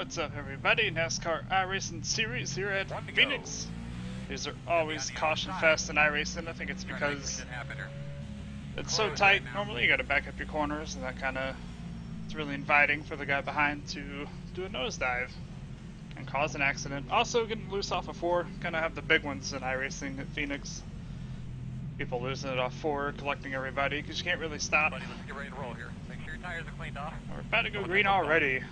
What's up, everybody? NASCAR iRacing series here at Phoenix. These are always caution fast in iRacing. I think it's because it's so tight. Normally you gotta back up your corners, and that kinda, it's really inviting for the guy behind to do a nosedive and cause an accident. Also, getting loose off of 4, kinda have the big ones in iRacing at Phoenix. People losing it off 4, collecting everybody, because you can't really stop. Let's get ready to roll here. Make sure your tires are cleaned off. We're about to go green already.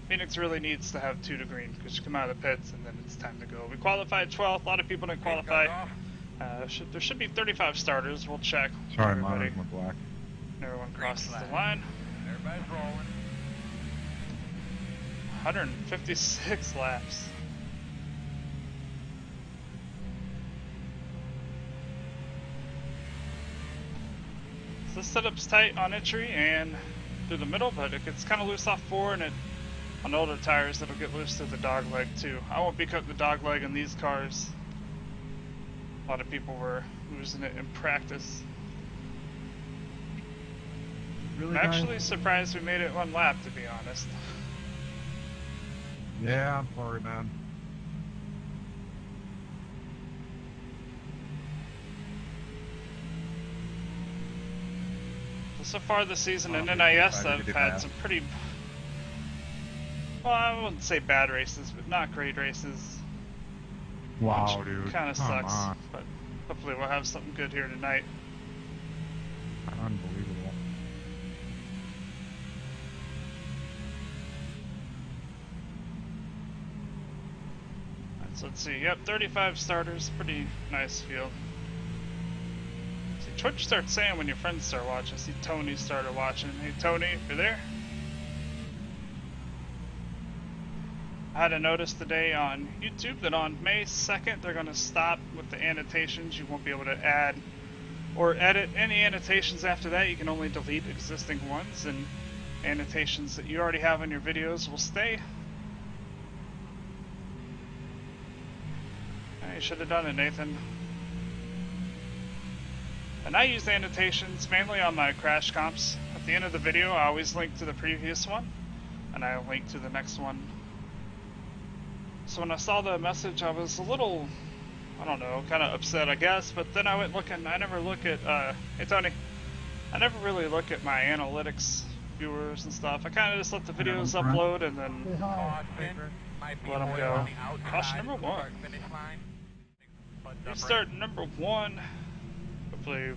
Phoenix really needs to have 2 to green because you come out of the pits and then it's time to go. We qualified 12th. A lot of people didn't qualify. There should be 35 starters. We'll check. Sorry, mine went black. Everyone crosses the line. Everybody's rolling. 156 laps. So this setup's tight on entry and through the middle, but it gets kind of loose off 4, and on older tires it'll get loose through the dog leg too. I won't be cutting the dog leg in these cars. A lot of people were losing it in practice. Really, I'm actually surprised we made it 1 lap, to be honest. Yeah, I'm sorry, man. So far this season in NIS, I've had some pretty, well, I wouldn't say bad races, but not great races. Wow, dude. Kind of sucks, but hopefully we'll have something good here tonight. Unbelievable. Alright, so let's see. Yep, 35 starters. Pretty nice field. Twitch starts saying when your friends start watching. I see Tony started watching. Hey Tony, if you're there. I had a notice today on YouTube that on May 2nd they're going to stop with the annotations. You won't be able to add or edit any annotations after that. You can only delete existing ones, and annotations that you already have on your videos will stay. You should have done it, Nathan. And I use annotations mainly on my crash comps. At the end of the video, I always link to the previous one, and I link to the next one. So when I saw the message, I was a little, I don't know, kind of upset, I guess. But then I went looking. I never look at, hey Tony, I never really look at my analytics viewers and stuff. I kind of just let the videos upload and then let them go. Caution number 1. We start number 1. Hopefully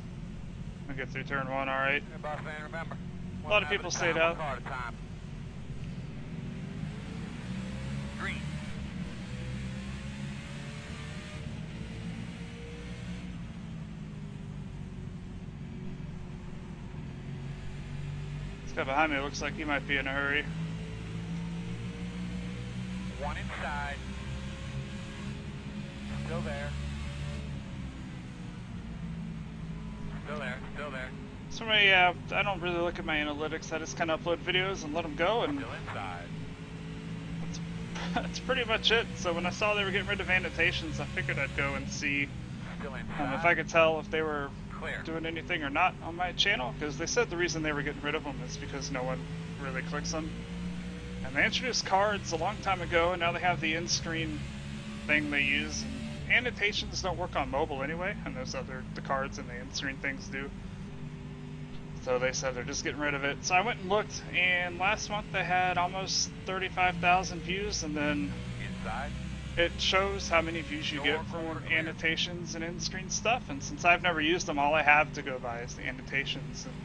we'll get through turn 1 alright. A lot of people stayed out. Green. This guy behind me looks like he might be in a hurry. 1 inside. Still there. Still there. So me, I don't really look at my analytics. I just kind of upload videos and let them go, and Still inside. that's pretty much it. So when I saw they were getting rid of annotations, I figured I'd go and see Still inside. if I could tell if they were Clear. doing anything or not on my channel, because they said the reason they were getting rid of them is because no one really clicks them. And they introduced cards a long time ago, and now they have the in-screen thing they use. And annotations don't work on mobile anyway, and the cards and the in-screen things do. So they said they're just getting rid of it. So I went and looked, and last month they had almost 35,000 views, and then Inside. it shows how many views you get from annotations and in-screen stuff. And since I've never used them, all I have to go by is the annotations. And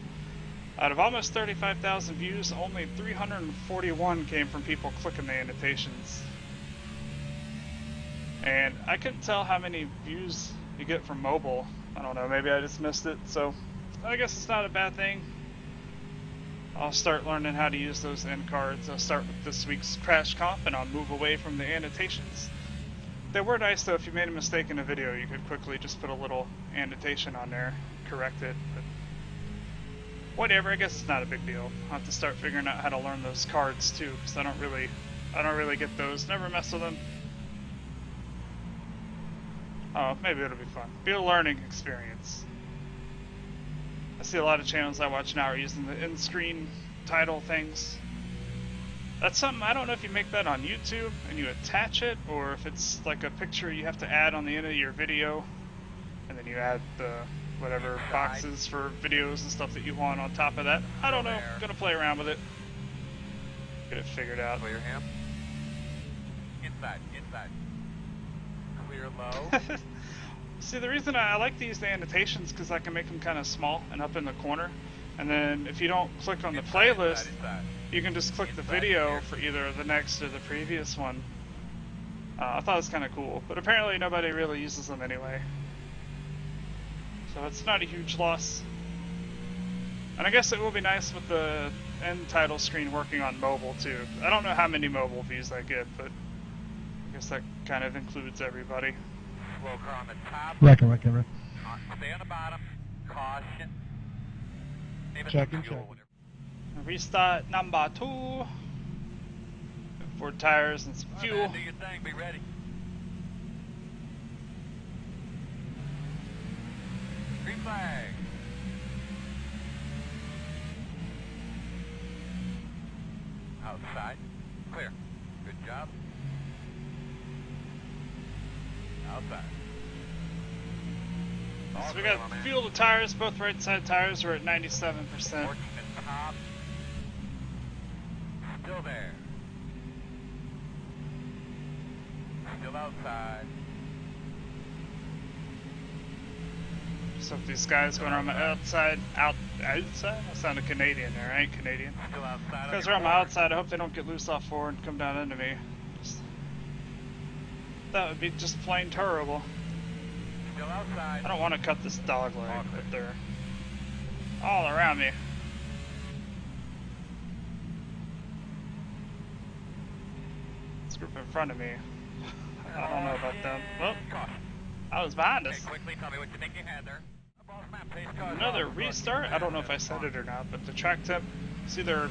out of almost 35,000 views, only 341 came from people clicking the annotations. And I couldn't tell how many views you get from mobile. I don't know, maybe I just missed it. So I guess it's not a bad thing. I'll start learning how to use those end cards. I'll start with this week's crash comp, and I'll move away from the annotations. They were nice though. If you made a mistake in a video, you could quickly just put a little annotation on there, correct it. But whatever, I guess it's not a big deal. I'll have to start figuring out how to learn those cards too, because I don't really get those. Never mess with them. Oh, maybe it'll be fun. Be a learning experience. I see a lot of channels I watch now are using the in-screen title things. That's something, I don't know if you make that on YouTube and you attach it, or if it's like a picture you have to add on the end of your video, and then you add the whatever boxes for videos and stuff that you want on top of that. I don't know. I'm gonna play around with it. Get it figured out. Clear him. Inside, inside. Clear low. See, the reason I like to use the annotations because I can make them kind of small and up in the corner, and then if you don't click on the playlist, you can just click the video for either the next or the previous one. I thought it was kind of cool, but apparently nobody really uses them anyway. So it's not a huge loss. And I guess it will be nice with the end title screen working on mobile too. I don't know how many mobile views I get, but I guess that kind of includes everybody. Slow car on the top. Reckon. Stay on the bottom. Caution. Checking. Restart number 2. 4 tires and some fuel. Do your thing. Be ready. Green flag. Outside. Clear. Good job. Outside. So we got fuel to tires, both right side tires are at 97%. Working the top. Still there. Still outside. So if these guys going around my outside? I sounded Canadian there, I ain't Canadian. Still outside. Guys are on my outside, I hope they don't get loose off 4 and come down into me. That would be just plain terrible. Still outside. I don't want to cut this dog leg, but they're all around me. This group in front of me, I don't know about them. Well, I was behind us. Quickly tell me what you think you had there. Another restart? I don't know if I said it or not, but the track temp is either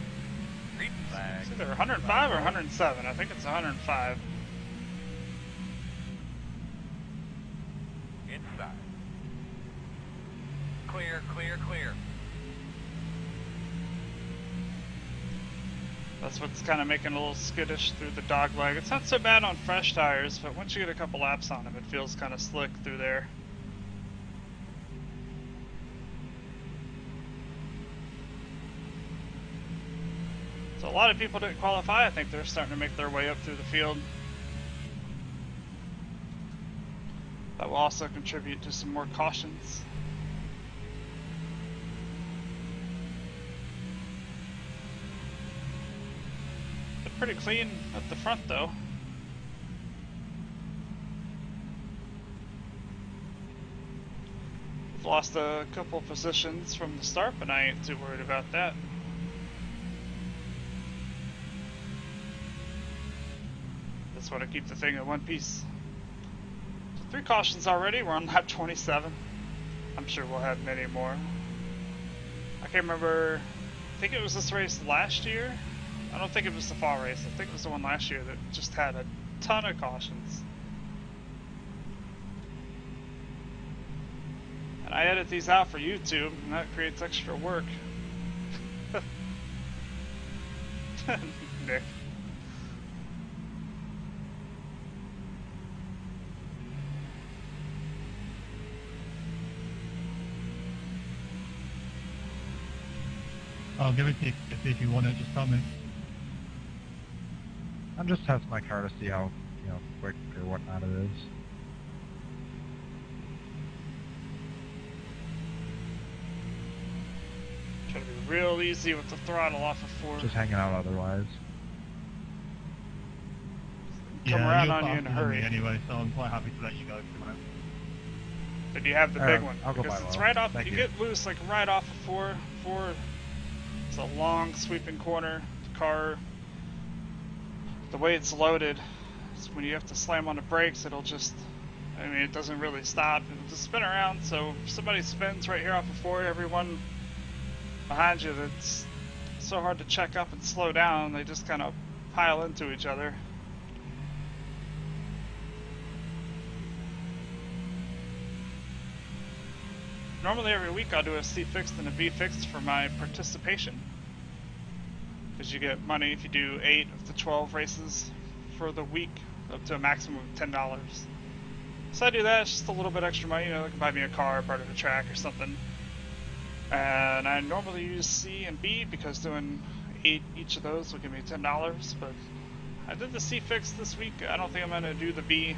105 or 107. I think it's 105. Inside. Clear, clear, clear. That's what's kind of making a little skittish through the dog leg. It's not so bad on fresh tires, but once you get a couple laps on them, it feels kind of slick through there. So a lot of people didn't qualify. I think they're starting to make their way up through the field. That will also contribute to some more cautions. They're pretty clean at the front though. We've lost a couple positions from the start, but I ain't too worried about that. Just want to keep the thing in one piece. So 3 cautions already. We're on lap 27. I'm sure we'll have many more. I can't remember. I think it was this race last year. I don't think it was the fall race. I think it was the one last year that just had a ton of cautions. And I edit these out for YouTube, and that creates extra work. Nick. I'll give it to you if you want it, just tell me. I'm just testing my car to see how, quick or whatnot it is. Try to be real easy with the throttle off of 4. Just hanging out otherwise. Come Yeah, around you're on you in a faster than me hurry. anyway, so I'm quite happy to let you go if you want. But you have the Alright, big one. I'll go Because by it's low. right off, Thank you you. get loose like right off of 4. It's a long sweeping corner. The car, the way it's loaded, is when you have to slam on the brakes, it'll just, it doesn't really stop. It'll just spin around. So if somebody spins right here off of 4, everyone behind you, that's so hard to check up and slow down. They just kind of pile into each other. Normally every week I'll do a C fixed and a B fixed for my participation because you get money if you do 8 of the 12 races for the week, up to a maximum of $10. So I do that. It's just a little bit extra money. You know, they can buy me a car, part of a track or something. And I normally use C and B because doing 8 each of those will give me $10. But I did the C fix this week. I don't think I'm going to do the B.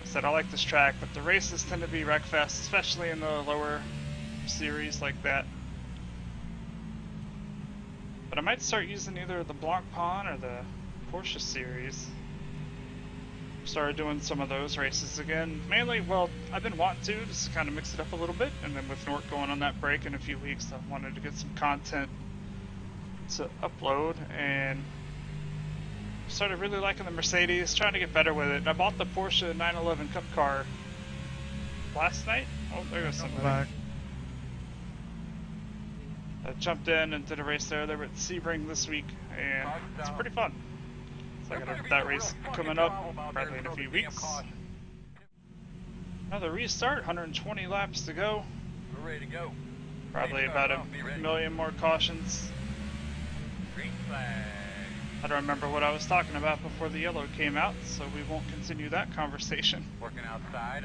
I said I like this track, but the races tend to be wreckfest, especially in the lower series like that. But I might start using either the Blanc Pond or the Porsche series. Started doing some of those races again. Mainly, well, I've been wanting to just kind of mix it up a little bit, and then with Nort going on that break in a few weeks, I wanted to get some content to upload, and started really liking the Mercedes, trying to get better with it. I bought the Porsche 911 Cup car last night. Oh, there goes somebody. Back. I jumped in and did a race there. They were at Sebring this week, and it's pretty fun. So I got that race coming up probably in a few weeks. Another restart, 120 laps to go. We're ready to go. Probably about a million more cautions. Green flag. I don't remember what I was talking about before the yellow came out, so we won't continue that conversation. Working outside.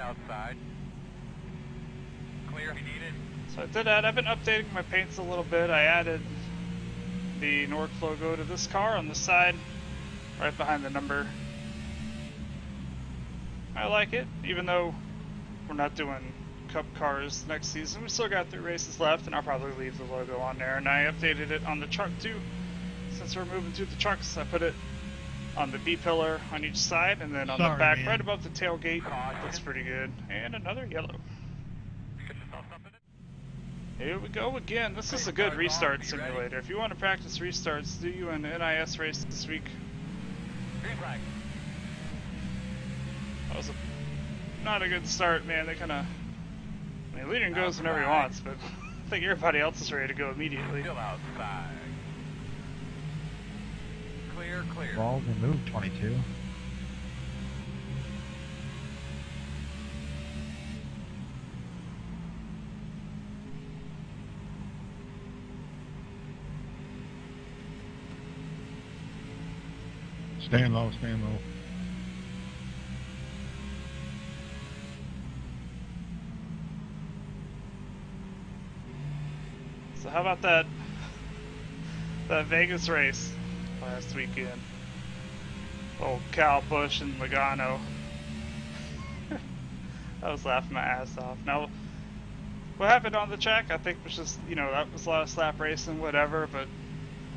Clear if you need it. So I did that. I've been updating my paints a little bit. I added the Nord logo to this car on the side, right behind the number. I like it, even though we're not doing Cup cars next season. We still got 3 races left, and I'll probably leave the logo on there. And I updated it on the truck too. Since we're moving to the trucks, I put it on the B-pillar on each side, and then on the back, man. right above the tailgate. Looks pretty good. And another yellow. Here we go again. This is a good restart simulator. If you want to practice restarts, do you an NIS race this week? Green flag. That was not a good start, man. They kind of... I mean, Leading goes whenever he wants, but I think everybody else is ready to go immediately. Still outside. Clear. Balls removed 22. Staying low. So how about that Vegas race last weekend? Old Kyle Busch and Logano. I was laughing my ass off. Now, what happened on the track, I think was just, you know, that was a lot of slap racing, whatever, but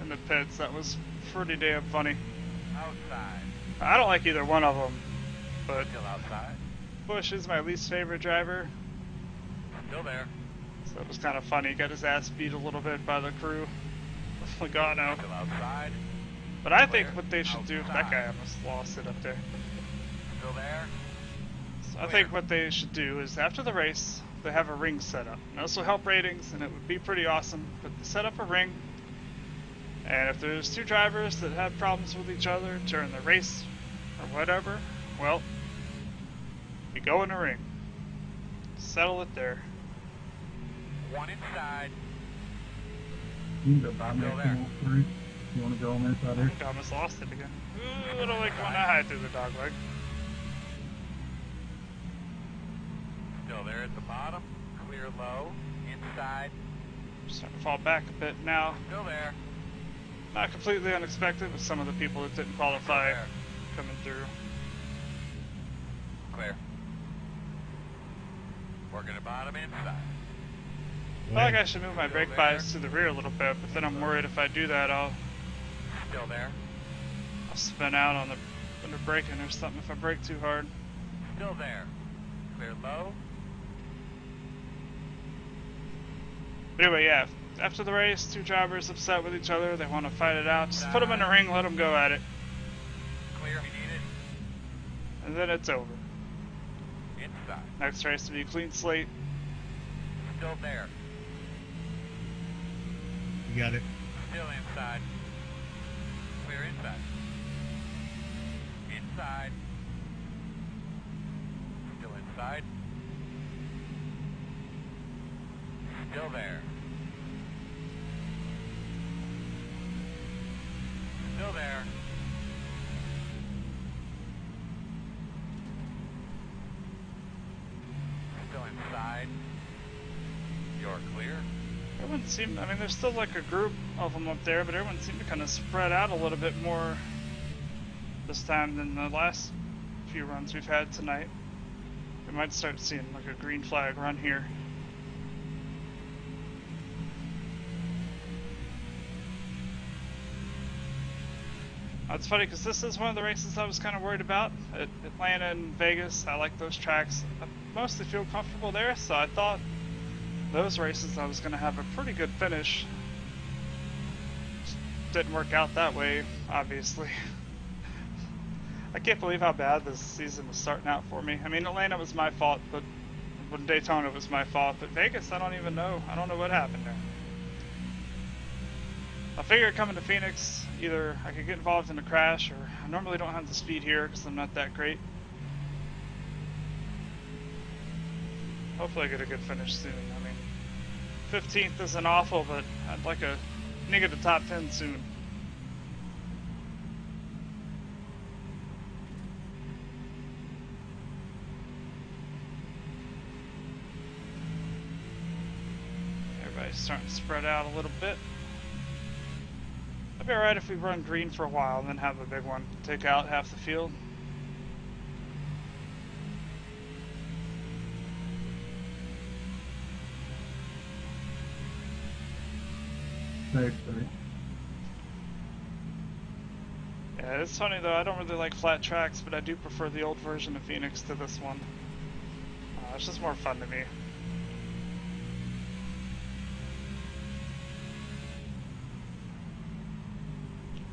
in the pits, that was pretty damn funny. Outside. I don't like either one of them, but Still outside. Busch is my least favorite driver, Still there. so it was kind of funny. He got his ass beat a little bit by the crew with Logano. Still outside. But I think what they should do, that guy almost lost it up there. Still there. So I think what they should do is after the race, they have a ring set up. And this will help ratings, and it would be pretty awesome. But they set up a ring, and if there's 2 drivers that have problems with each other during the race or whatever, well, you go in a ring. Settle it there. One inside. You can go by me Still if there. you want through. You want to go on this side I there? think I almost lost it again. Ooh, I don't like going that high through the dog leg. Still there at the bottom. Clear low. Inside. Starting to fall back a bit now. Still there. Not completely unexpected with some of the people that didn't qualify Still there. coming through. Clear. Working the bottom inside. I feel like I should move my brake bias to the rear a little bit, but then I'm worried if I do that, I'll Still there. spin out on the when they're braking or something if I brake too hard. Still there. Clear low. But anyway, yeah, after the race, 2 drivers upset with each other, they want to fight it out. Just put them in the ring, let them go at it, Clear if you need it. and then it's over. Inside. Next race will be a clean slate. Still there. You got it. Still inside. Clear inside. Inside. Still inside. Still there. everyone seemed, I mean, there's still like a group of them up there, but everyone seemed to kind of spread out a little bit more this time than the last few runs we've had tonight. We might start seeing like a green flag run here. It's funny because this is one of the races I was kind of worried about. At Atlanta and Vegas, I like those tracks. I mostly feel comfortable there, so I thought those races I was going to have a pretty good finish. Just didn't work out that way, obviously. I can't believe how bad this season is starting out for me. I mean, Atlanta was my fault, but when Daytona was my fault, but Vegas, I don't even know. I don't know what happened there. I figured coming to Phoenix, either I could get involved in a crash, or I normally don't have the speed here because I'm not that great. Hopefully I get a good finish soon. I mean, 15th isn't awful, but I'd like a nigga to top 10 soon. Everybody's starting to spread out a little bit. It'd be alright if we run green for a while and then have a big one. Take out half the field. Thanks. Yeah, it's funny though, I don't really like flat tracks, but I do prefer the old version of Phoenix to this one. It's just more fun to me.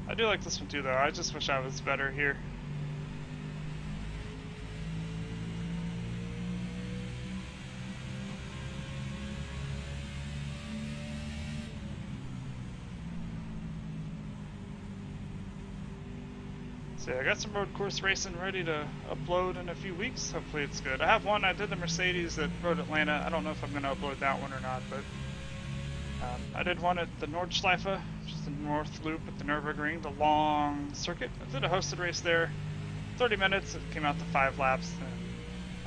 I do like this one too though, I just wish I was better here. So yeah, I got some road course racing ready to upload in a few weeks. Hopefully it's good. I have one, I did the Mercedes at Road Atlanta. I don't know if I'm going to upload that one or not, but I did one at the Nordschleife, which is the North Loop at the Nürburgring, the long circuit. I did a hosted race there, 30 minutes, it came out to 5 laps. And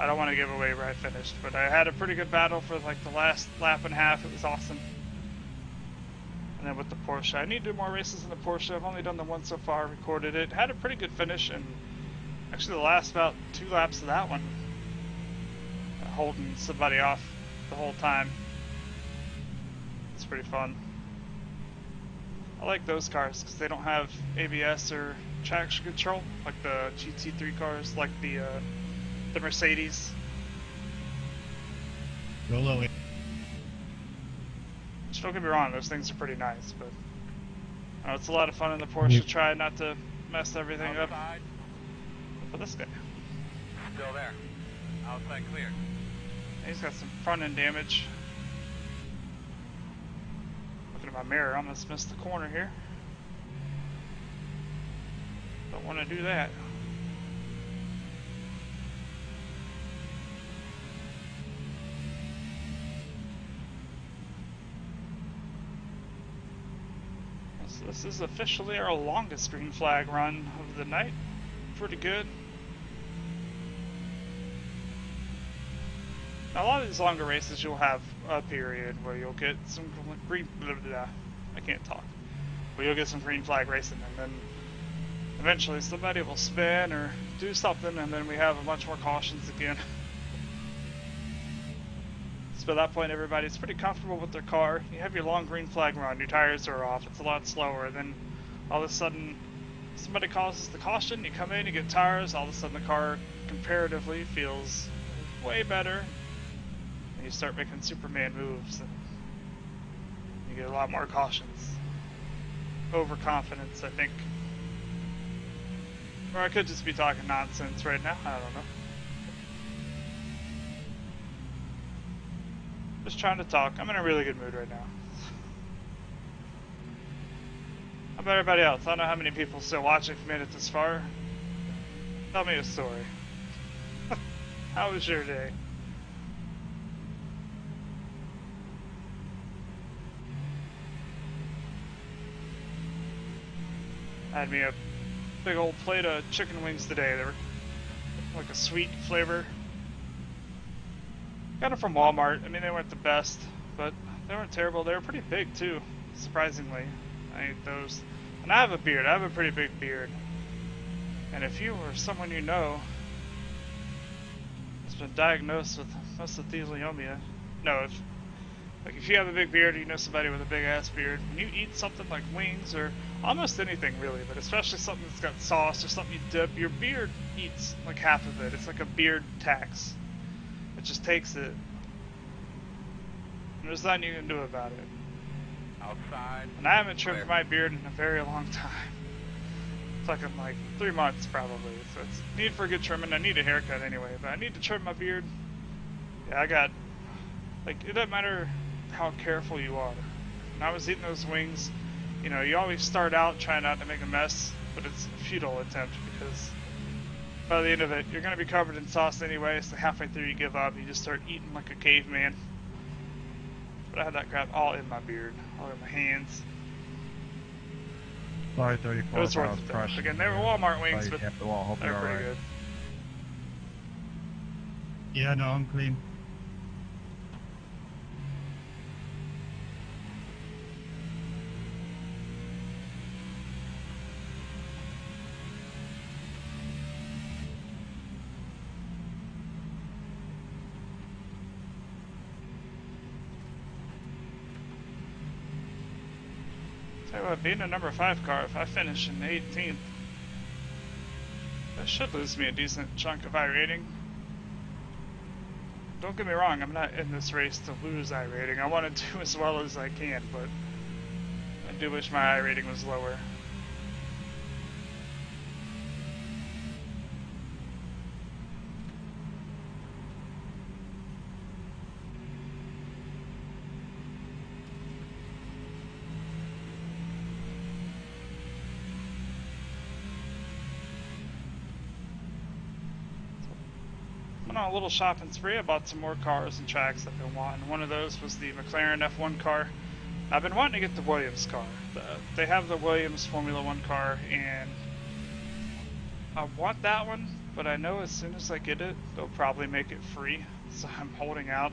I don't want to give away where I finished, but I had a pretty good battle for like the last lap and a half. It was awesome. And then with the Porsche, I need to do more races in the Porsche. I've only done the one so far, recorded it. Had a pretty good finish, and actually the last about 2 laps of that one, holding somebody off the whole time. It's pretty fun. I like those cars because they don't have ABS or traction control like the GT3 cars, like the Mercedes. Go low. Which, don't get me wrong, those things are pretty nice, but it's a lot of fun in the Porsche. Try not to mess everything up. Outside, For this guy, still there. Outside clear. he's got some front end damage. Looking at my mirror, I almost missed the corner here. Don't want to do that. So this is officially our longest green flag run of the night. Pretty good. Now, a lot of these longer races, you'll have a period where you'll get some green. I can't talk. Where you'll get some green flag racing, and then eventually somebody will spin or do something, and then we have a bunch more cautions again. So by that point, everybody's pretty comfortable with their car. You have your long green flag run, your tires are off, it's a lot slower. Then all of a sudden, somebody causes the caution, you come in, you get tires, all of a sudden the car comparatively feels way better. And you start making Superman moves, and you get a lot more cautions. Overconfidence, I think. Or I could just be talking nonsense right now, I don't know. Just trying to talk. I'm in a really good mood right now. How about everybody else? I don't know how many people still watching if made it this far. Tell me a story. How was your day? I had me a big old plate of chicken wings today. They were like a sweet flavor. Got them from Walmart. I mean, they weren't the best, but They weren't terrible. They were pretty big too, surprisingly. I ate those. And I have a beard. I have a pretty big beard. And if you or someone you know has been diagnosed with mesothelioma, no, if you have a big beard, or you know somebody with a big ass beard, when you eat something like wings or almost anything really, but especially something that's got sauce or something you dip, your beard eats like half of it. It's like a beard tax. It just takes it. And there's nothing you can do about it. Outside. And I haven't trimmed my beard in a very long time. Fucking like 3 months probably. So it's need for a good trimming. I need a haircut anyway, but I need to trim my beard. Yeah, I got, like, it doesn't matter how careful you are. When I was eating those wings, you know, you always start out trying not to make a mess, but it's a futile attempt because by the end of it, you're going to be covered in sauce anyway, so halfway through you give up, you just start eating like a caveman. But I had that crap all in my beard, all in my hands. Sorry, 34 It was worth miles it. crushing. Again, they were Walmart wings, but Yeah, the wall. Hope they're you're pretty alright. good. Yeah, no, I'm clean. Tell you what, being a number 5 car, if I finish in 18th, that should lose me a decent chunk of iRating. Don't get me wrong, I'm not in this race to lose iRating. I want to do as well as I can, but I do wish my iRating was lower. Went on a little shopping spree. I bought some more cars and tracks I've been wanting. One of those was the McLaren F1 car. I've been wanting to get the Williams car. They have the Williams Formula 1 car, and I want that one, but I know as soon as I get it, they'll probably make it free, so I'm holding out.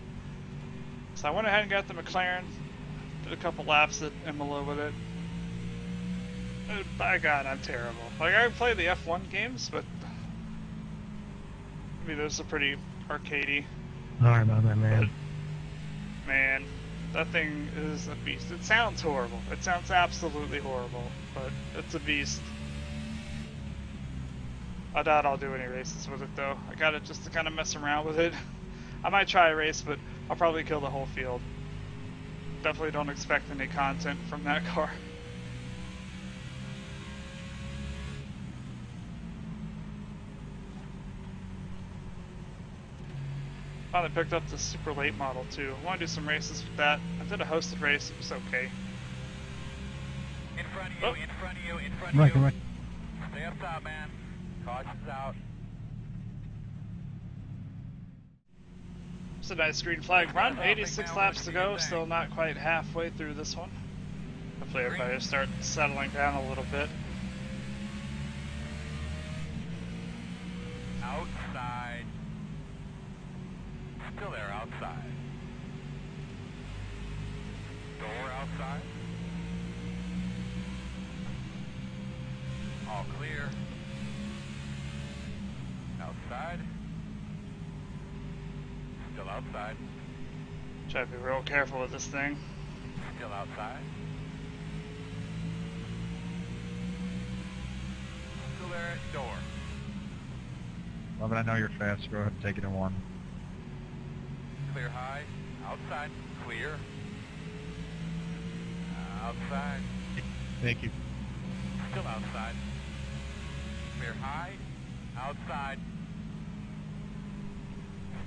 So I went ahead and got the McLaren, did a couple laps at Imola with it. By God, I'm terrible. Like, I play the F1 games, but I mean, those are pretty arcadey. Sorry about that, man. Man, that thing is a beast. It sounds horrible. It sounds absolutely horrible, but it's a beast. I doubt I'll do any races with it, though. I got it just to kind of mess around with it. I might try a race, but I'll probably kill the whole field. Definitely don't expect any content from that car. Finally picked up the super late model too. I want to do some races with that. I did a hosted race, it was okay. In front of you, Oh. in front of you, in front of Right, you. right. Stay up top, man. Caution's out. It's a nice green flag run. 86 laps to go, still not quite halfway through this one. Hopefully everybody will start settling down a little bit. Outside. Still there, outside. Door outside. All clear. Outside. Still outside. Try to be real careful with this thing. Still outside. Still there at door. Well, but I know you're fast. Go ahead and take it in one. Clear high. Outside. Clear. Outside. Thank you. Still outside. Clear high. Outside.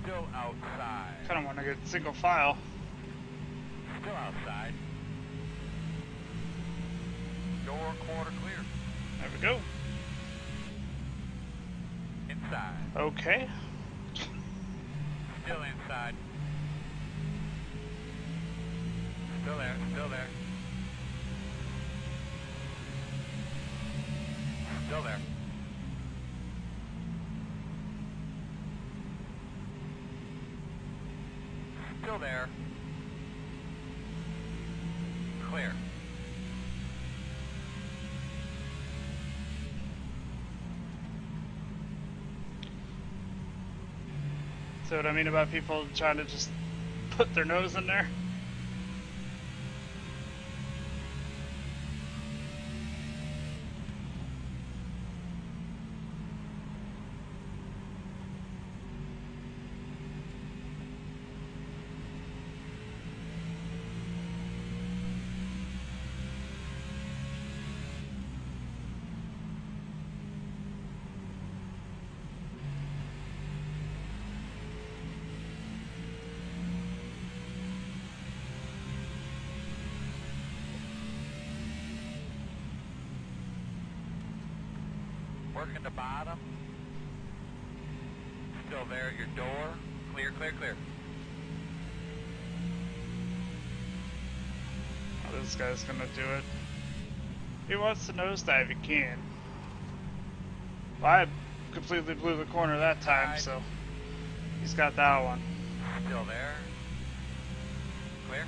Still outside. Kind of want to get single file. Still outside. Door quarter clear. There we go. Inside. Okay. Still inside. Still there. Still there. Still there. Still there. clear. See what I mean about people trying to just put their nose in there? Working the bottom. Still there at your door. Clear, clear, clear. Oh, this guy's gonna do it. He wants to nosedive, he can. Well, I completely blew the corner that time, so he's got that one. Still there. Clear.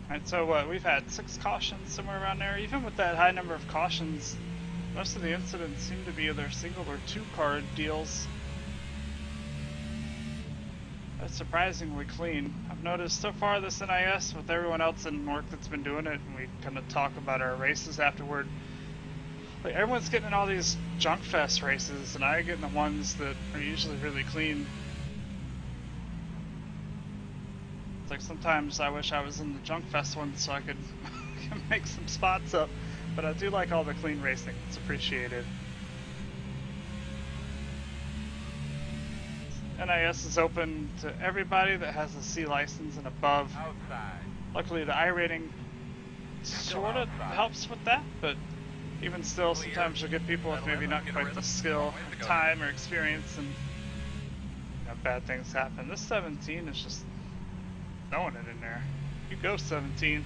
Alright, so what, we've had 6 cautions somewhere around there. Even with that high number of cautions, most of the incidents seem to be either single or 2 card deals. That's surprisingly clean. I've noticed so far this NIS, with everyone else in work that's been doing it, and we kind of talk about our races afterward, like everyone's getting in all these junk fest races, and I get in the ones that are usually really clean. It's like sometimes I wish I was in the junk fest one so I could make some spots up, but I do like all the clean racing. It's appreciated. NIS is open to everybody that has a C license and above. Outside. Luckily the iRating sort of helps with that, but even still, sometimes you'll get people with maybe not quite the skill, time, or experience, and bad things happen. This 17 is just throwing it in there. You go 17.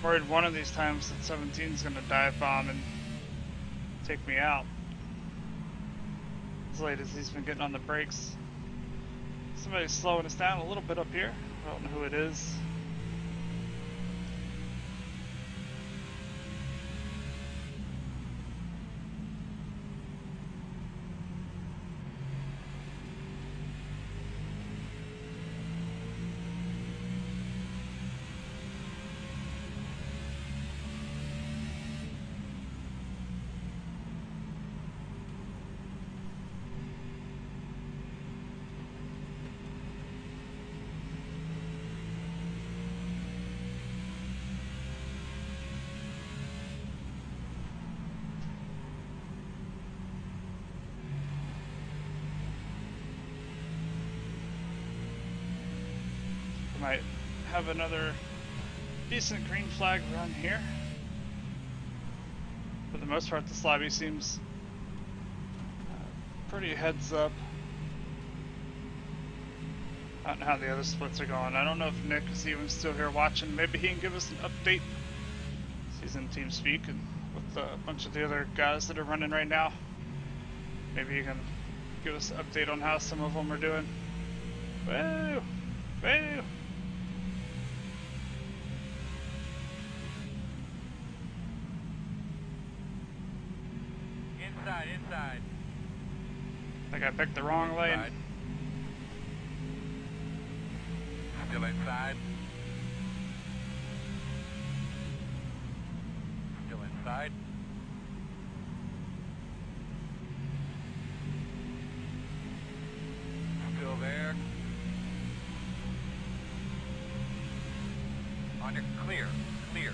Worried one of these times that 17 is going to dive bomb and take me out. As late as he's been getting on the brakes. Somebody's slowing us down a little bit up here. I don't know who it is. Might have another decent green flag run here. For the most part, this lobby seems pretty heads up. I don't know how the other splits are going. I don't know if Nick is even still here watching. Maybe he can give us an update. He's in TeamSpeak and with a bunch of the other guys that are running right now. Maybe he can give us an update on how some of them are doing. Woo! Woo! Inside. I think I picked the wrong lane. Inside. Still inside. Still inside. On your clear. Clear.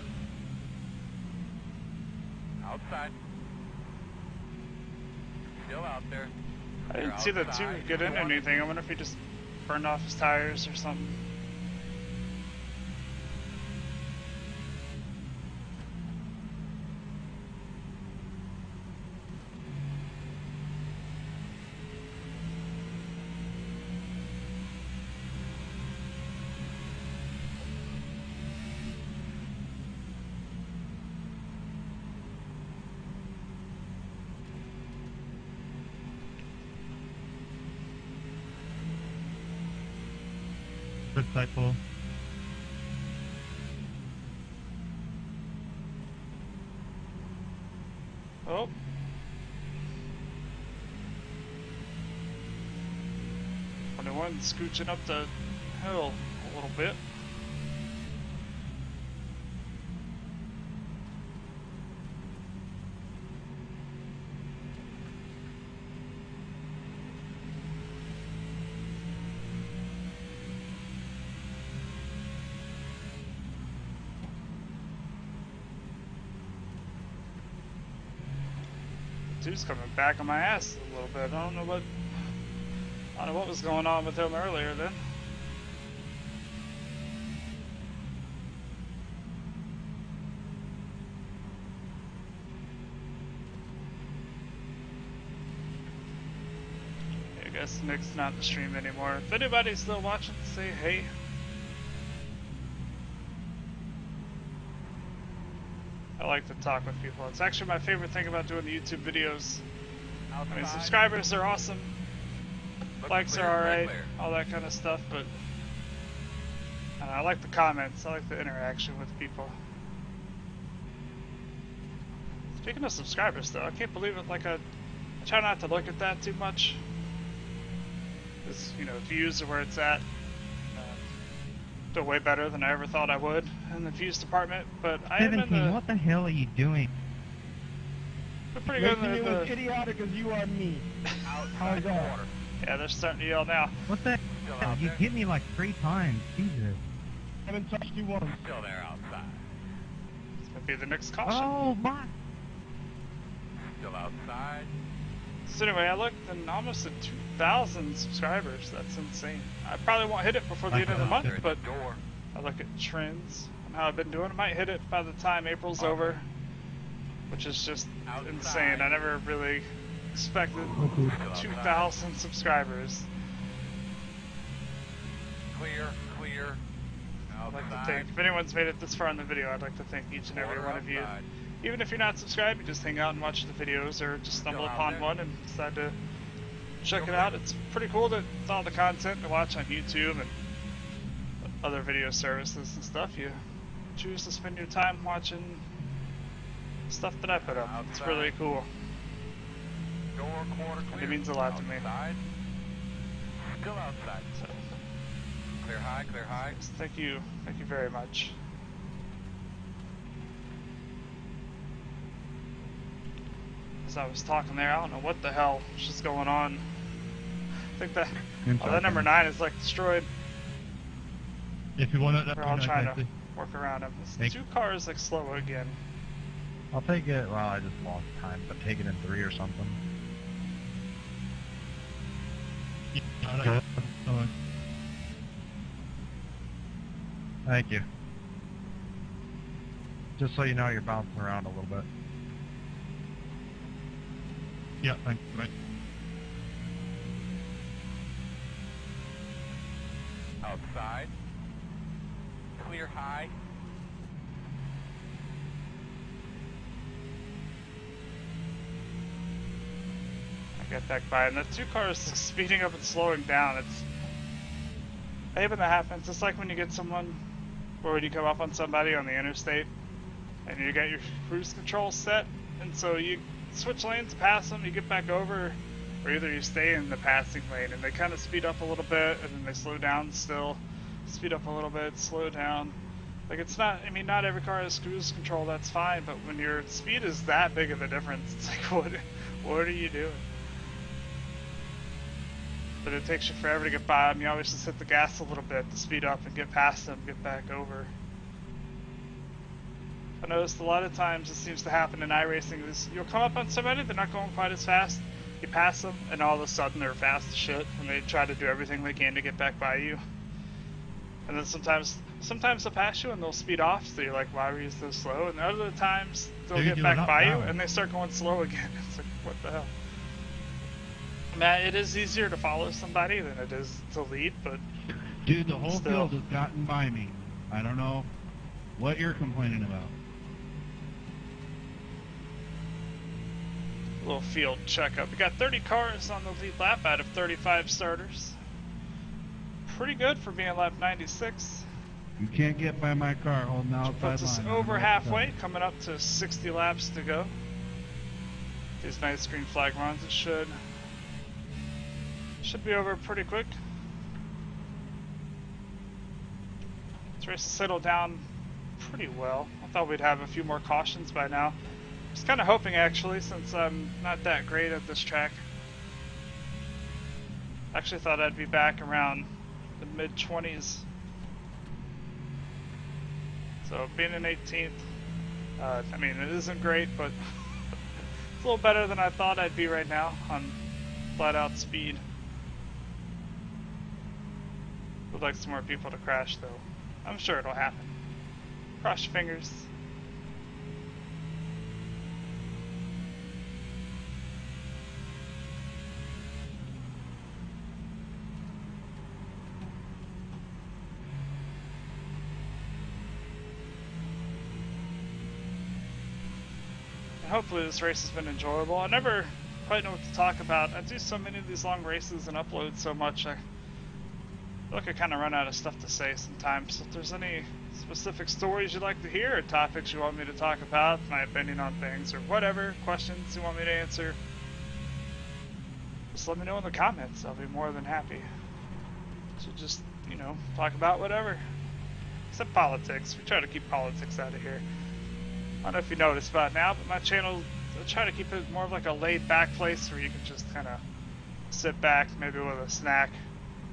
Outside. Still out there. I didn't see the two get into anything. I wonder if he just burned off his tires or something. Good side pull. Oh. One scooching up the hill a little bit. Dude's coming back on my ass a little bit. I don't know what was going on with him earlier then. I guess Nick's not in the stream anymore. If anybody's still watching, say hey. I like to talk with people. It's actually my favorite thing about doing the YouTube videos. I mean, subscribers are awesome. Likes are alright, all that kind of stuff, but I like the comments, I like the interaction with people. Speaking of subscribers though, I can't believe it, like I try not to look at that too much. Because, you know, views are where it's at. Still way better than I ever thought I would in the views department, but I am in 17, the... what the hell are you doing? We're pretty good in the... idiotic as you are me. Outside corner. Yeah, they're starting to yell now. What the hell? You hit me like 3 times. Jesus. Haven't touched you once. Still there outside. This might be the next caution. Oh my. Still outside. So anyway, I looked and almost at 2,000 subscribers. That's insane. I probably won't hit it before the end of the month, There at but the door. I look at trends and how I've been doing. I might hit it by the time April's over, which is just insane. I never really expected 2,000 subscribers. Clear, clear. I'd like to thank, if anyone's made it this far in the video, I'd like to thank each and every one of you. Even if you're not subscribed, you just hang out and watch the videos or just stumble upon one and decide to check it out. It's pretty cool that with all the content to watch on YouTube and other video services and stuff, you choose to spend your time watching stuff that I put up. It's really cool. Door corner clear. It means a lot to me. Outside. Still outside. So, Clear high, clear high. thank you very much. As I was talking there, I don't know what the hell was just going on. I think that that number 9 is like destroyed. If you want to, We're all trying to work around him. This 2 cars like slow again. I'll take it. Well, I just lost time, but take it in 3 or something. Thank you. Just so you know, you're bouncing around a little bit. Yeah, thank you. Right. Outside. Clear high. I get back by, and the 2 cars speeding up and slowing down. It's maybe that happens. It's like when you get someone, or when you come up on somebody on the interstate, and you got your cruise control set, and so you switch lanes, pass them, you get back over, or either you stay in the passing lane, and they kind of speed up a little bit, and then they slow down still, speed up a little bit, slow down. Like, it's not, I mean, not every car has cruise control, that's fine, but when your speed is that big of a difference, it's like, what are you doing? But it takes you forever to get by them. You always just hit the gas a little bit to speed up and get past them, get back over. I noticed a lot of times it seems to happen in iRacing is you'll come up on somebody, they're not going quite as fast, you pass them, and all of a sudden they're fast as shit, and they try to do everything they can to get back by you. And then sometimes they'll pass you and they'll speed off, so you're like, why were you so slow? And other times they'll get back by you and they start going slow again. It's like, what the hell? Man, it is easier to follow somebody than it is to lead, but Dude, the whole still. field has gotten by me. I don't know what you're complaining about. A little field checkup. We got 30 cars on the lead lap out of 35 starters. Pretty good for being lap 96. You can't get by my car holding the outside line. Puts us I don't know over what to halfway, tell you. coming up to 60 laps to go. These nice green flag runs, it should be over pretty quick. This race has settled down pretty well. I thought we'd have a few more cautions by now. I was kind of hoping, actually, since I'm not that great at this track. Actually thought I'd be back around the mid-20s. So being in 18th, I mean, it isn't great, but it's a little better than I thought I'd be right now on flat-out speed. Would like some more people to crash, though. I'm sure it'll happen. Cross your fingers. Hopefully this race has been enjoyable. I never quite know what to talk about. I do so many of these long races and upload so much. I feel like I kind of run out of stuff to say sometimes. So if there's any specific stories you'd like to hear or topics you want me to talk about, my opinion on things or whatever, questions you want me to answer, just let me know in the comments. I'll be more than happy to just, you know, talk about whatever. Except politics. We try to keep politics out of here. I don't know if you noticed by now, but my channel, I try to keep it more of like a laid-back place where you can just kind of sit back, maybe with a snack,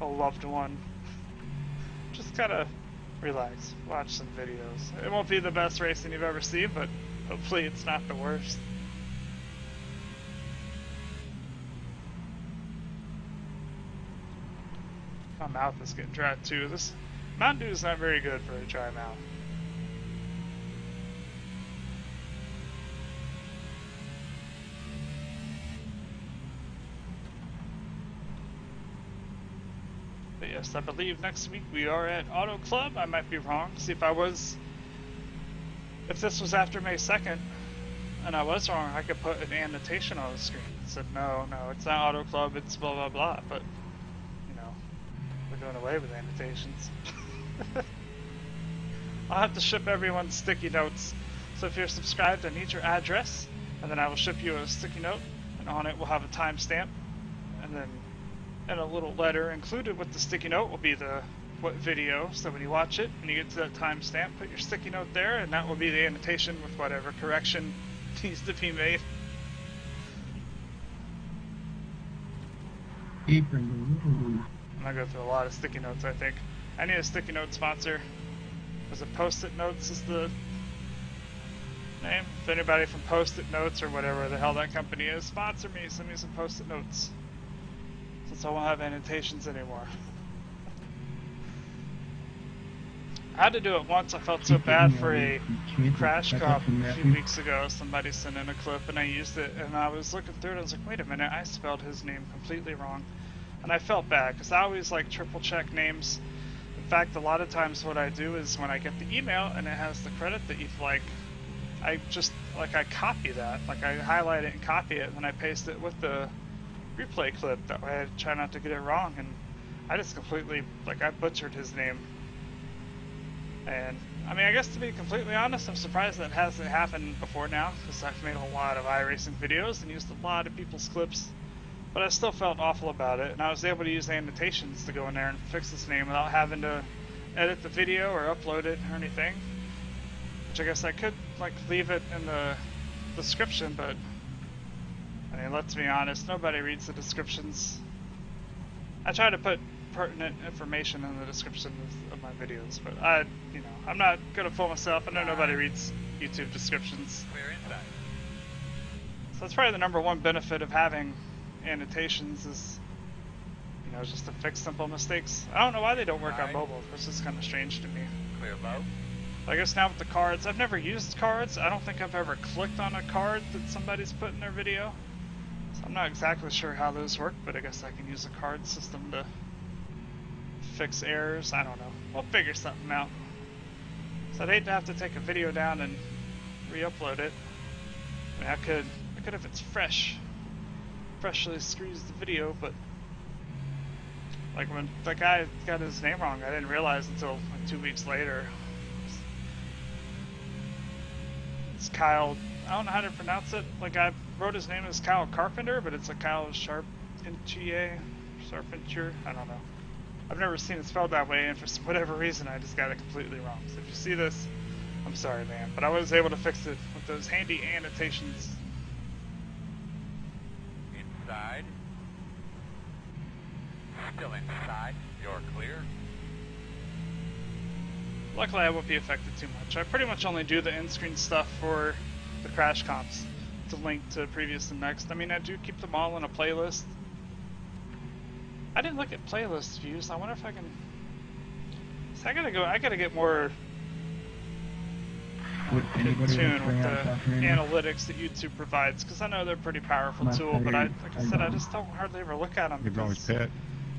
a loved one, just kind of relax, watch some videos. It won't be the best racing you've ever seen, but hopefully it's not the worst. My mouth is getting dry too. This Mountain Dew is not very good for a dry mouth. But yes, I believe next week we are at Auto Club. I might be wrong. See, if this was after May 2nd, and I was wrong, I could put an annotation on the screen. It said, no, it's not Auto Club, it's blah, blah, blah. But, you know, we're doing away with annotations. I'll have to ship everyone sticky notes. So if you're subscribed, I need your address, and then I will ship you a sticky note, and on it will have a timestamp, and then and a little letter included with the sticky note will be what video. So when you watch it and you get to that timestamp, put your sticky note there, and that will be the annotation with whatever correction needs to be made. I'm gonna go through a lot of sticky notes, I think. I need a sticky note sponsor. Was it Post-it Notes is the name? If anybody from Post-it Notes or whatever the hell that company is, sponsor me, send me some Post-it Notes. Since I won't have annotations anymore. I had to do it once. I felt so bad for a crash comp a few weeks ago. Somebody sent in a clip and I used it, and I was looking through it and I was like, wait a minute, I spelled his name completely wrong. And I felt bad because I always like triple check names. In fact, a lot of times what I do is when I get the email and it has the credit that you've I copy that. Like I highlight it and copy it, and then I paste it with the replay clip. That way I try not to get it wrong, and I just completely, I butchered his name. And I mean, I guess to be completely honest, I'm surprised that hasn't happened before now, because I've made a lot of iRacing videos and used a lot of people's clips, but I still felt awful about it, and I was able to use annotations to go in there and fix this name without having to edit the video or upload it or anything, which I guess I could leave it in the description, but I mean, let's be honest, nobody reads the descriptions. I try to put pertinent information in the description of my videos, but I'm not gonna fool myself. I know nobody reads YouTube descriptions. Clear inside. So that's probably the number one benefit of having annotations is, you know, just to fix simple mistakes. I don't know why they don't work on mobile. This is kind of strange to me. Clear low. I guess now with the cards, I've never used cards. I don't think I've ever clicked on a card that somebody's put in their video. So I'm not exactly sure how those work, but I guess I can use a card system to fix errors. I don't know. We'll figure something out. So I'd hate to have to take a video down and re-upload it. I mean, I could if it's freshly squeezed the video, but like when that guy got his name wrong, I didn't realize until like 2 weeks later. It's Kyle, I don't know how to pronounce it. Like I wrote his name as Kyle Carpenter, but it's like Kyle Charpentier, I don't know. I've never seen it spelled that way, and for whatever reason, I just got it completely wrong. So if you see this, I'm sorry, man. But I was able to fix it with those handy annotations. Inside. Still inside. You're clear. Luckily, I won't be affected too much. I pretty much only do the in-screen stuff for the crash comps to link to previous and next. I mean, I do keep them all in a playlist. I didn't look at playlist views. I wonder if I can. So I gotta get more in tune with the analytics that YouTube provides, because I know they're a pretty powerful tool. But like I said, I just don't hardly ever look at them. You can always pit.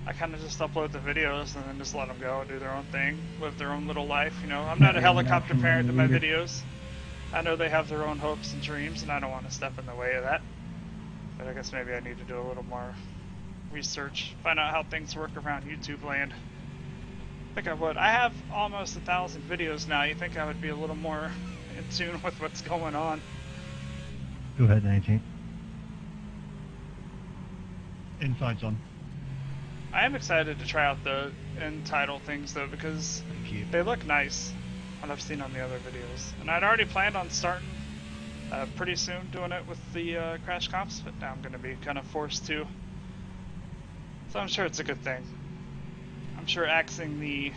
I kind of just upload the videos and then just let them go and do their own thing, live their own little life. You know, I'm not a helicopter parent to my videos. I know they have their own hopes and dreams, and I don't want to step in the way of that. But I guess maybe I need to do a little more research, find out how things work around YouTube land. I think I would. I have almost 1,000 videos now. You think I would be a little more in tune with what's going on? Go ahead, 19. Inside's on. I am excited to try out the end title things though, because they look nice what I've seen on the other videos. And I'd already planned on starting pretty soon doing it with the crash comps, but now I'm going to be kind of forced to. So I'm sure it's a good thing. I'm sure axing the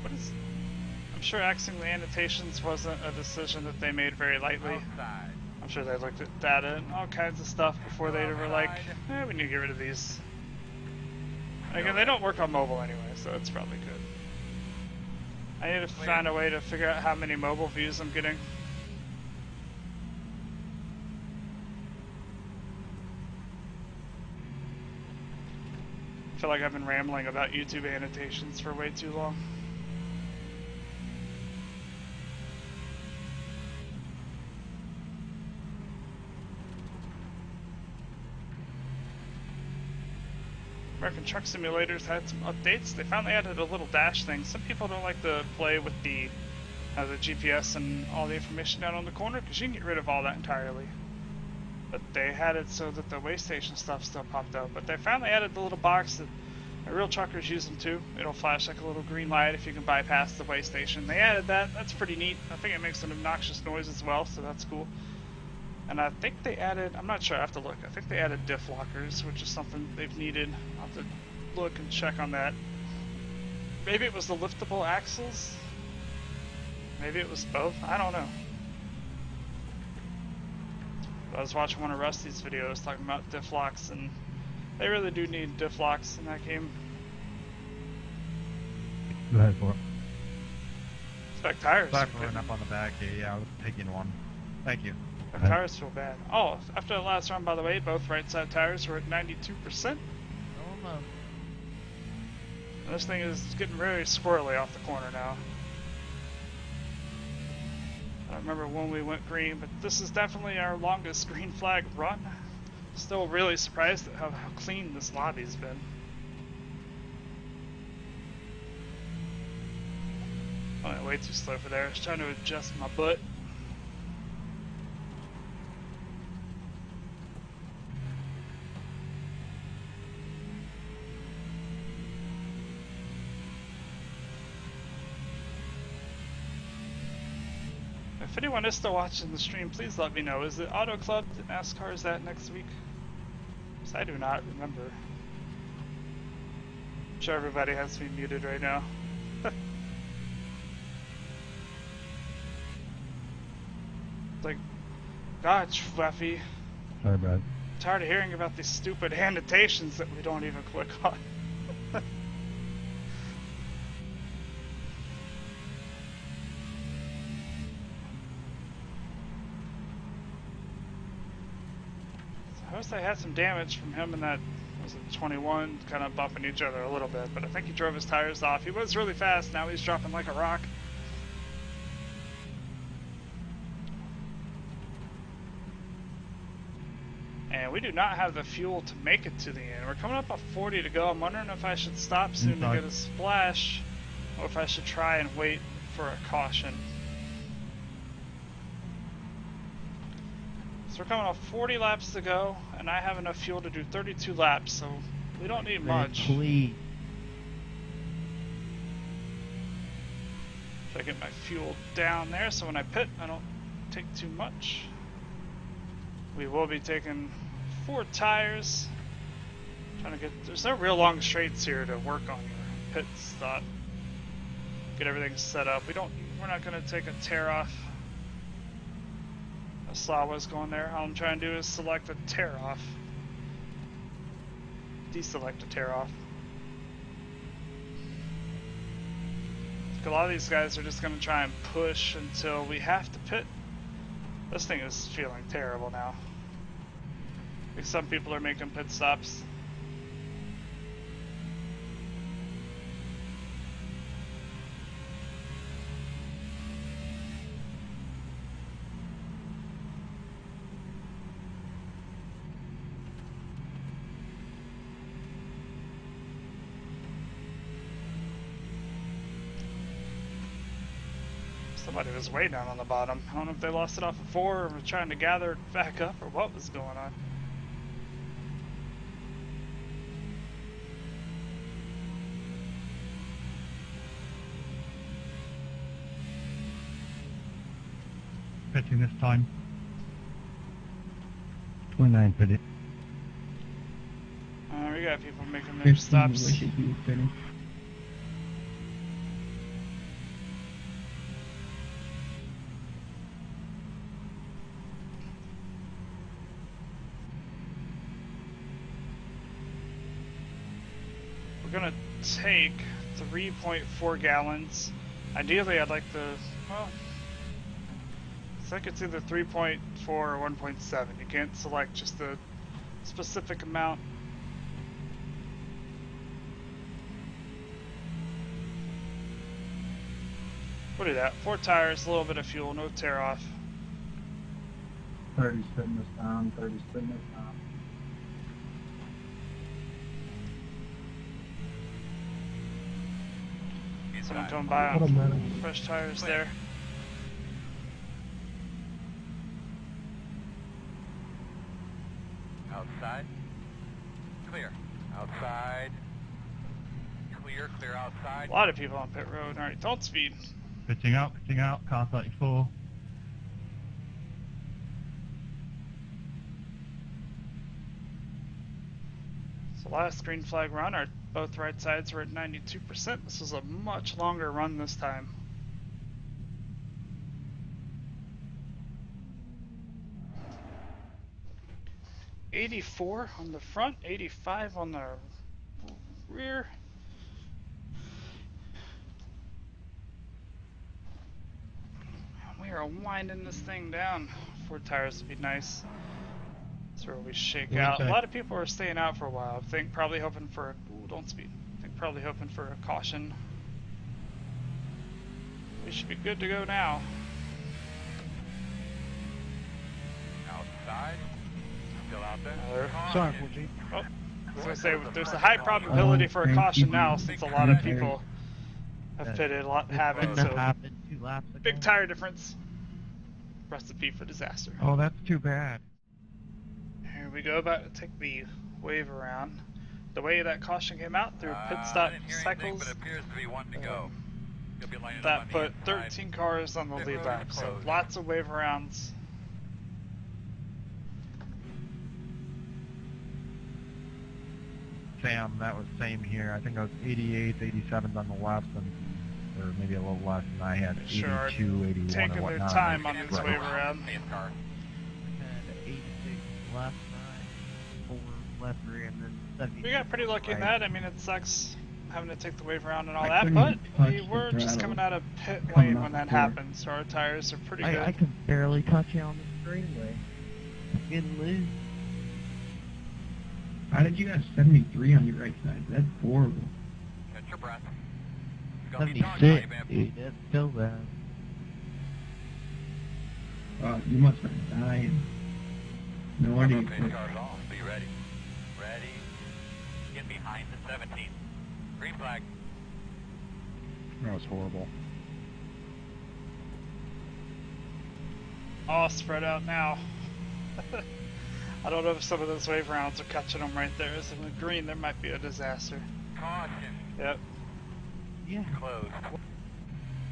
I'm sure axing the annotations wasn't a decision that they made very lightly. Outside. I'm sure they looked at data and all kinds of stuff before they were like, we need to get rid of these. And again, they don't work on mobile anyway, so it's probably good. I need to find a way to figure out how many mobile views I'm getting. I feel like I've been rambling about YouTube annotations for way too long. American Truck Simulators had some updates. They finally added a little dash thing. Some people don't like to play with the GPS and all the information down on the corner, because you can get rid of all that entirely. But they had it so that the way station stuff still popped up. But they finally added the little box that real truckers use them too. It'll flash like a little green light if you can bypass the way station. They added that. That's pretty neat. I think it makes an obnoxious noise as well, so that's cool. And I think they added, I'm not sure, I have to look. I think they added diff lockers, which is something they've needed. I'll have to look and check on that. Maybe it was the liftable axles? Maybe it was both? I don't know. I was watching one of Rusty's videos talking about diff locks, and they really do need diff locks in that game. Go ahead for it. Spec tires. Sorry for running up on the back. Yeah, I was taking one. Thank you. The tires feel bad. Oh, after the last run, by the way, both right side tires were at 92%. Oh no. And this thing is getting very squirrely off the corner now. I don't remember when we went green, but this is definitely our longest green flag run. Still really surprised at how clean this lobby's been. I went way too slow for there. I was trying to adjust my butt. If anyone is still watching the stream, please let me know. Is it Auto Club that NASCAR is at next week? Because I do not remember. I'm sure everybody has me muted right now. Like, God, Fluffy. Sorry, Brad. Tired of hearing about these stupid annotations that we don't even click on. I wish I had some damage from him and that, was it 21, kind of bumping each other a little bit, but I think he drove his tires off. He was really fast, now he's dropping like a rock. And we do not have the fuel to make it to the end. We're coming up on 40 to go. I'm wondering if I should stop soon to get a splash, or if I should try and wait for a caution. So we're coming off 40 laps to go, and I have enough fuel to do 32 laps, so we don't need much. Please. So I get my fuel down there, so when I pit, I don't take too much. We will be taking 4 tires. Trying to get, there's no real long straights here to work on your pit stop. Get everything set up. We're not gonna take a tear off. A Slawa's going there. All I'm trying to do is select a tear off. Deselect a tear off. A lot of these guys are just gonna try and push until we have to pit. This thing is feeling terrible now. Like, some people are making pit stops. Somebody was way down on the bottom. I don't know if they lost it off of 4 or were trying to gather it back up or what was going on. Pitching this time. 29 pitted. We got people making their stops. We're gonna take 3.4 gallons. Ideally, I'd like the, well, I think it's either 3.4 or 1.7. You can't select just the specific amount. What is that? 4 tires, a little bit of fuel, no tear off. 30 spitting this down, 30 spitting this down. Someone coming by What a on minute. fresh tires there. Outside. Clear. Outside. Clear, clear outside. A lot of people on pit road. Alright, don't speed. Pitching out, car 34. So last green flag run, both right sides were at 92%. This was a much longer run this time. '84 on the front, 85 on the rear. We are winding this thing down. 4 tires would be nice. That's where we shake out. A lot of people are staying out for a while. I think probably hoping for ooh, don't speed. I think probably hoping for a caution. We should be good to go now. Outside. Still out there. Sorry, Caution. 4G. Oh, I was gonna say there's a high probability for a caution now since a lot of people have pitted, a lot haven't. That So happened 2 laps ago. big tire difference. Recipe for disaster. Oh, that's too bad. Here we go, about to take the wave around. The way that caution came out through pit stop I didn't hear anything, cycles, but it appears to be one to go. You'll be lining up that on the put inside. 13 cars on the Pit lead road lap. is So closed. lots of wave arounds. Sam, that was same here. I think I was 88s, 87s on the left, and or maybe a little less than I had. They sure are 82, 81, or taking their whatnot. time on this Right. wave around. NASCAR. Had 86 left 9, 4 left 3, and then 70. We got pretty lucky in Right. that. I mean, it sucks having to take the wave around and all I that, couldn't but touch we the were just throttle coming out of pit coming lane off when the that floor. happened, so our tires are pretty good. I could barely touch you on the straightaway. Getting loose. How did you guys 73 on your right side? That's horrible. Catch your breath. It's gonna be dark tonight, 76. man. Dude, that's still bad. You must have been dying. No wonder you Pace quit. cars off. Be ready. Ready. Get behind the 17. Green flag. That was horrible. All spread out now. I don't know if some of those wave rounds are catching them right there. So in the green, there might be a disaster. Caution. Yep. Yeah. Closed.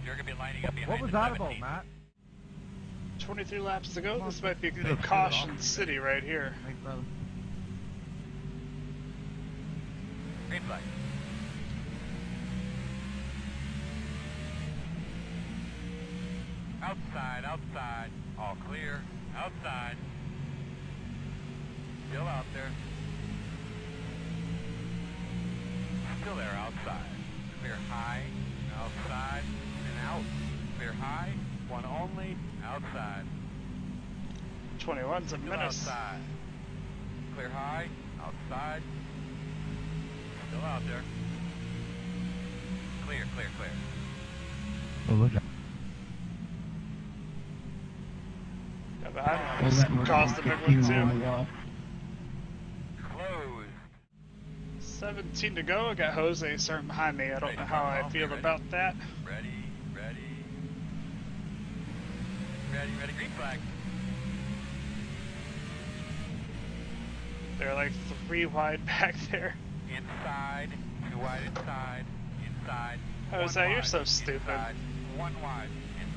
You're gonna be lining up behind What was the that 17. about, Matt? 23 laps to go. This might be Good. a caution city right here. Thanks, brother. Green flag. Outside, outside. All clear. Outside. Still out there. Still there, outside. Clear high, outside, and out. Clear high, one only, outside. 21's a Still menace. outside. Clear high, outside. Still out there. Clear, clear, clear. Oh, look at Got behind him. Well, that must Caused a be big 15 one on too. the wall. Closed. 17 to go. I got Jose starting behind me. I don't know how I feel about that. Ready, ready. Ready, ready, green flag. They're like 3 wide back there. Inside, 2 wide inside, inside. Jose, 1 you're wide, so stupid. Inside, 1 wide,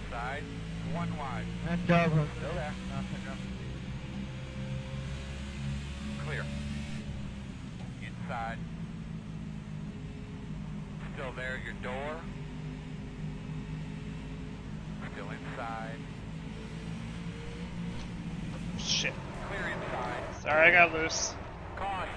inside, 1 wide. that job. Still there. Clear. Inside. Still there, your door. Still inside. Shit. Clear inside. Sorry, I got loose. Caution.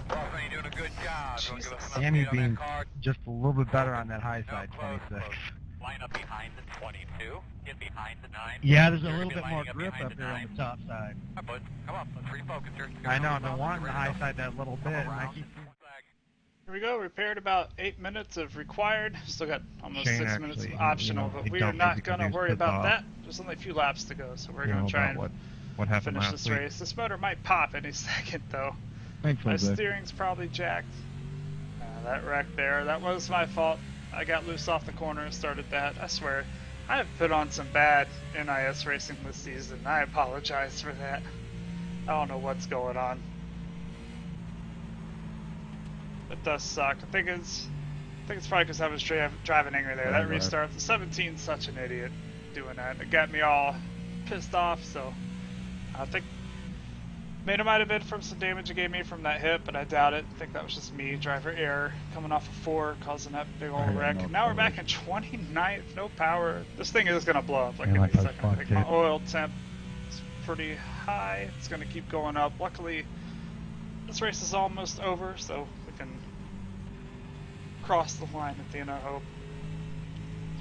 Well, you're doing a good job. Don't give us an Sammy update on being that car. just a little bit better on that high No, side, close, 26. close. Line up behind the 22. Get behind the 9. Yeah, there's a You're little gonna bit be more lining grip behind up the there on 9. the top side. Come on, bud. Come on. Let's refocus here. I know, I've been wanting the high side that little bit, and I keep... Here we go. Repaired about 8 minutes of required. Still got almost Shane 6 minutes actually, of optional, you know, but he we are dumped me not because going to he was worry pissed about off. that. There's only a few laps to go, so we're You going know to try about and what happened finish last this week. race. This motor might pop any second, though. Thanks, My Jose. steering's probably jacked. That wreck there, that was my fault. I got loose off the corner and started that. I swear, I have put on some bad NIS racing this season. I apologize for that. I don't know what's going on. It does suck. I think it's probably because I was driving angry there. That Right. restart, the 17's such an idiot doing that. It got me all pissed off, so I think maybe it might have been from some damage it gave me from that hit, but I doubt it. I think that was just me, driver error, coming off of 4, causing that big old wreck. no And now we're back in power. 29th, no power. This thing is gonna blow up like Yeah, any like I was second. I think my fucked, oil temp is pretty high. It's gonna keep going up. Luckily, this race is almost over, so we can cross the line at the end, I hope.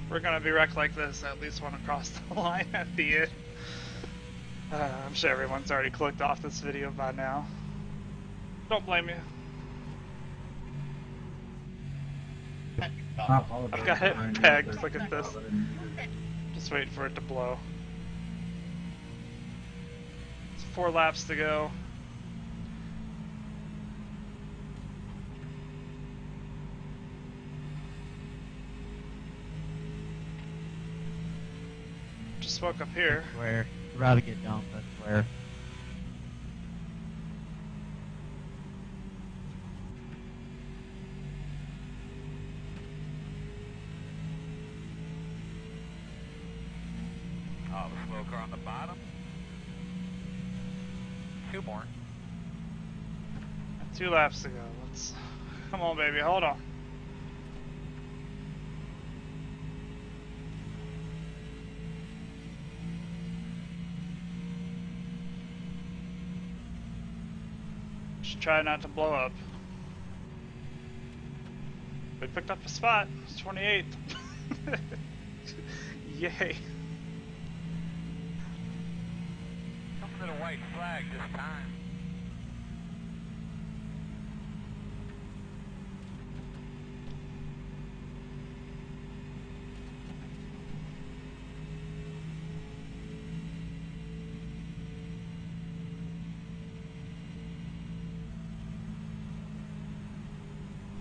If we're gonna be wrecked like this, I at least want to cross the line at the end. I'm sure everyone's already clicked off this video by now. Don't blame you. I've got it pegged. Look at this. Just waiting for it to blow. It's 4 laps to go. Just smoke up here. I swear. We're about to get dumped, I swear. Oh, the smoker on the bottom. 2 more. 2 laps to go. Let's. Come on, baby. Hold on. Should try not to blow up. We picked up a spot. It's 28th. Yay. Coming to the white flag this time.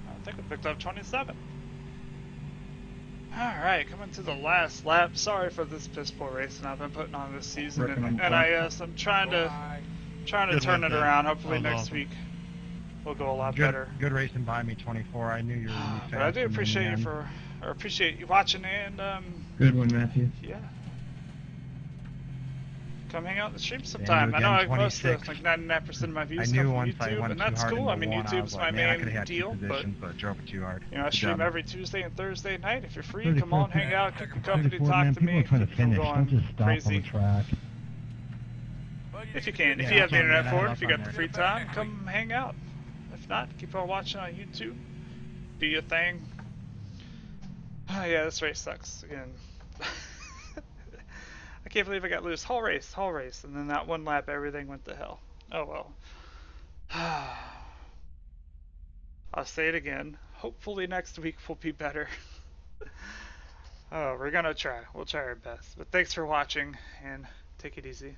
I think we picked up 27. Alright, coming to the last lap. Sorry for this piss poor racing I've been putting on this season, Working on and I'm trying to Good turn work, it man. around. Hopefully That was next awesome. week will go a lot Good, better. good racing by me, 24. I knew you were going to be fast. But I do in the appreciate you end. appreciate you watching, and Good one, Matthew. yeah. Come hang out in the stream sometime. I know again, most of 26. 99% of my I views knew come from once I YouTube, went and too that's hard cool. I into mean, one, I was YouTube's like, my man, I main could have had deal, two but positions, but I drove it too hard. you know, I Good stream job. every Tuesday and Thursday night. If you're free, 34, come on, hang out, keep me company, 34, talk man, to people me, are trying to keep from finish. Don't going just stop crazy. on the track. If you can, if Yeah, you have the that's on internet there. for it, I if you have got the on free time, come hang out. If not, keep on watching on YouTube. Do your thing. Oh yeah, this race sucks again. I can't believe I got loose. Whole race, and then that one lap, everything went to hell. Oh well. I'll say it again. Hopefully next week will be better. Oh, we're gonna try. We'll try our best. But thanks for watching, and take it easy.